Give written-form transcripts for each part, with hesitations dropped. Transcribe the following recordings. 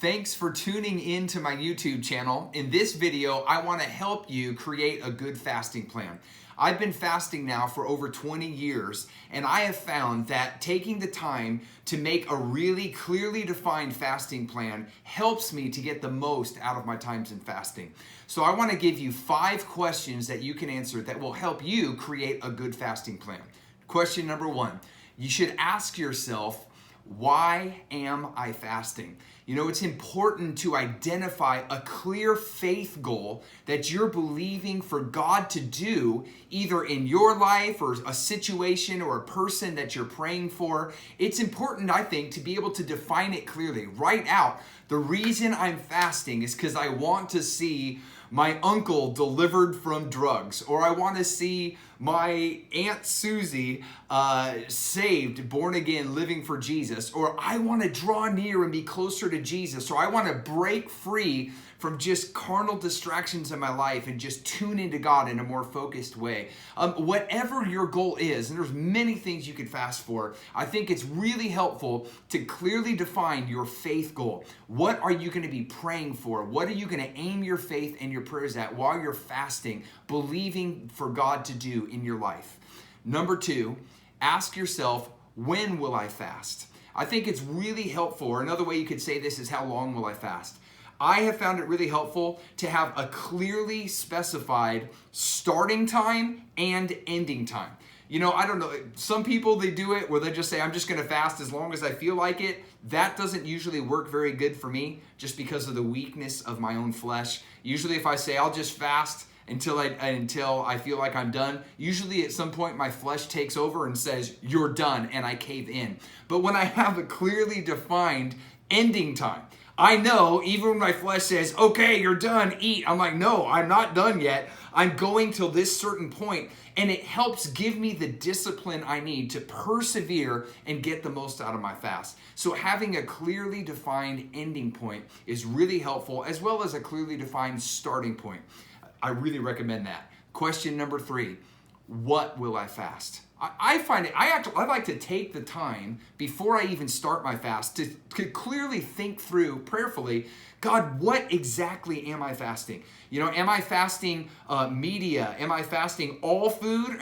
Thanks for tuning in to my YouTube channel. In this video, I want to help you create a good fasting plan. I've been fasting now for over 20 years, and I have found that taking the time to make a really clearly defined fasting plan helps me to get the most out of my times in fasting. So I want to give you 5 questions that you can answer that will help you create a good fasting plan. Question number 1, you should ask yourself, why am I fasting? You know, it's important to identify a clear faith goal that you're believing for God to do either in your life or a situation or a person that you're praying for. It's important, I think, to be able to define it clearly. Write out, the reason I'm fasting is because I want to see my uncle delivered from drugs, or I want to see my Aunt Susie saved, born again, living for Jesus, or I want to draw near and be closer to Jesus, or I want to break free from just carnal distractions in my life and just tune into God in a more focused way. Whatever your goal is, and there's many things you could fast for, I think it's really helpful to clearly define your faith goal. What are you going to be praying for? What are you going to aim your faith and your prayers at while you're fasting, believing for God to do in your life? Number 2, ask yourself, when will I fast? I think it's really helpful, or another way you could say this is, how long will I fast? I have found it really helpful to have a clearly specified starting time and ending time. You know, I don't know, some people, they do it where they just say, I'm just going to fast as long as I feel like it. That doesn't usually work very good for me just because of the weakness of my own flesh. Usually if I say I'll just fast until I feel like I'm done, usually at some point my flesh takes over and says, you're done, and I cave in. But when I have a clearly defined ending time, I know even when my flesh says, okay, you're done, eat. I'm like, no, I'm not done yet. I'm going till this certain point. And it helps give me the discipline I need to persevere and get the most out of my fast. So having a clearly defined ending point is really helpful, as well as a clearly defined starting point. I really recommend that. Question number 3, what will I fast? I find it, I like to take the time before I even start my fast to clearly think through prayerfully, God, what exactly am I fasting? You know, am I fasting media? Am I fasting all food?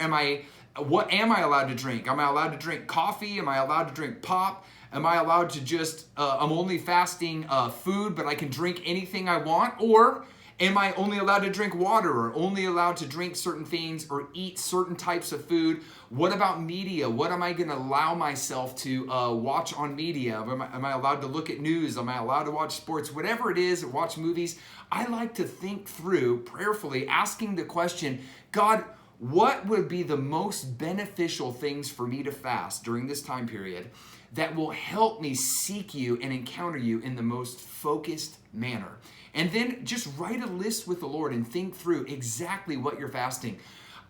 What am I allowed to drink? Am I allowed to drink coffee? Am I allowed to drink pop? Am I allowed to just, I'm only fasting food, but I can drink anything I want? Or am I only allowed to drink water, or only allowed to drink certain things or eat certain types of food? What about media? What am I going to allow myself to watch on media? Am I allowed to look at news? Am I allowed to watch sports? Whatever it is, or watch movies. I like to think through prayerfully, asking the question, God, what would be the most beneficial things for me to fast during this time period that will help me seek you and encounter you in the most focused manner? And then just write a list with the Lord and think through exactly what you're fasting.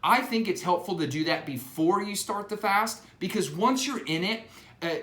I think it's helpful to do that before you start the fast, because once you're in it,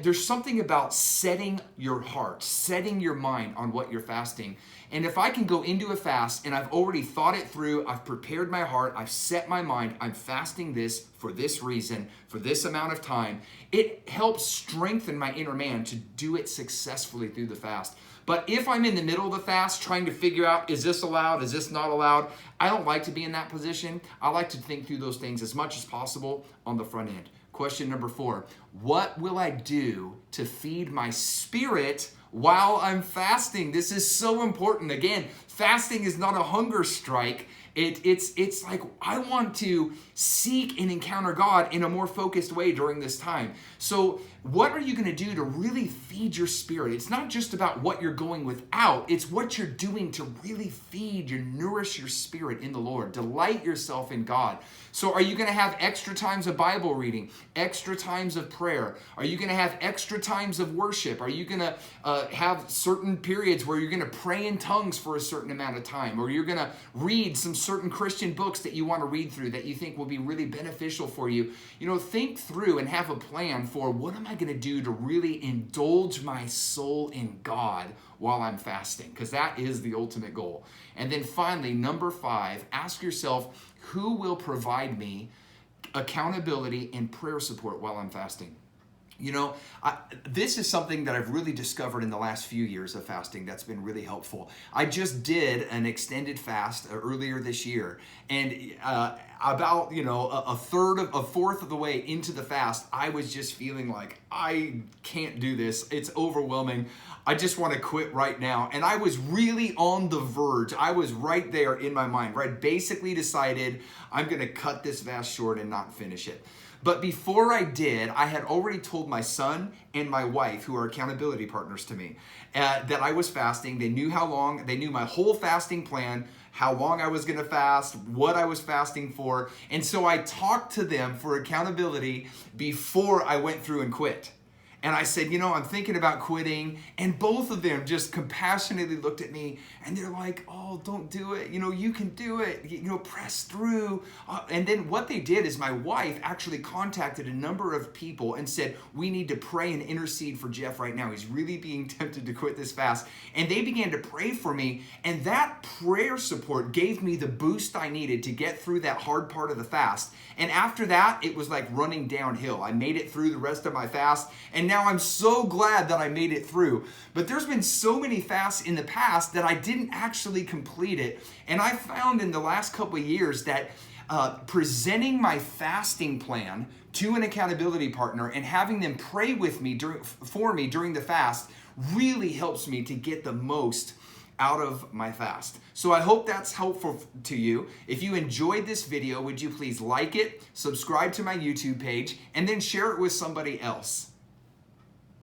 there's something about setting your heart, setting your mind on what you're fasting. And if I can go into a fast and I've already thought it through, I've prepared my heart, I've set my mind, I'm fasting this for this reason, for this amount of time, it helps strengthen my inner man to do it successfully through the fast. But if I'm in the middle of the fast trying to figure out, is this allowed, is this not allowed, I don't like to be in that position. I like to think through those things as much as possible on the front end. Question number 4, what will I do to feed my spirit while I'm fasting? This is so important. Again, fasting is not a hunger strike. It's like, I want to seek and encounter God in a more focused way during this time. So what are you going to do to really feed your spirit? It's not just about what you're going without. It's what you're doing to really feed and nourish your spirit in the Lord. Delight yourself in God. So are you going to have extra times of Bible reading, extra times of prayer? Are you going to have extra times of worship? Are you going to have certain periods where you're going to pray in tongues for a certain amount of time? Or you're going to read some certain Christian books that you want to read through that you think will be really beneficial for you? You know, think through and have a plan for, what am I going to do to really indulge my soul in God while I'm fasting? Because that is the ultimate goal. And then finally, number 5, ask yourself, who will provide me accountability and prayer support while I'm fasting? You know, this is something that I've really discovered in the last few years of fasting that's been really helpful. I just did an extended fast earlier this year, and about a fourth of the way into the fast, I was just feeling like I can't do this. It's overwhelming. I just want to quit right now. And I was really on the verge. I was right there in my mind, right? Basically decided I'm going to cut this fast short and not finish it. But before I did, I had already told my son and my wife, who are accountability partners to me, that I was fasting. They knew how long, they knew my whole fasting plan, how long I was gonna fast, what I was fasting for. And so I talked to them for accountability before I went through and quit. And I said, I'm thinking about quitting. And both of them just compassionately looked at me and they're like, oh, don't do it. You can do it. Press through. And then what they did is my wife actually contacted a number of people and said, we need to pray and intercede for Jeff right now. He's really being tempted to quit this fast. And they began to pray for me. And that prayer support gave me the boost I needed to get through that hard part of the fast. And after that, it was like running downhill. I made it through the rest of my fast. And now I'm so glad that I made it through. But there's been so many fasts in the past that I didn't actually complete it. And I found in the last couple of years that presenting my fasting plan to an accountability partner and having them pray with me for me during the fast really helps me to get the most out of my fast. So I hope that's helpful to you. If you enjoyed this video, would you please like it, subscribe to my YouTube page, and then share it with somebody else.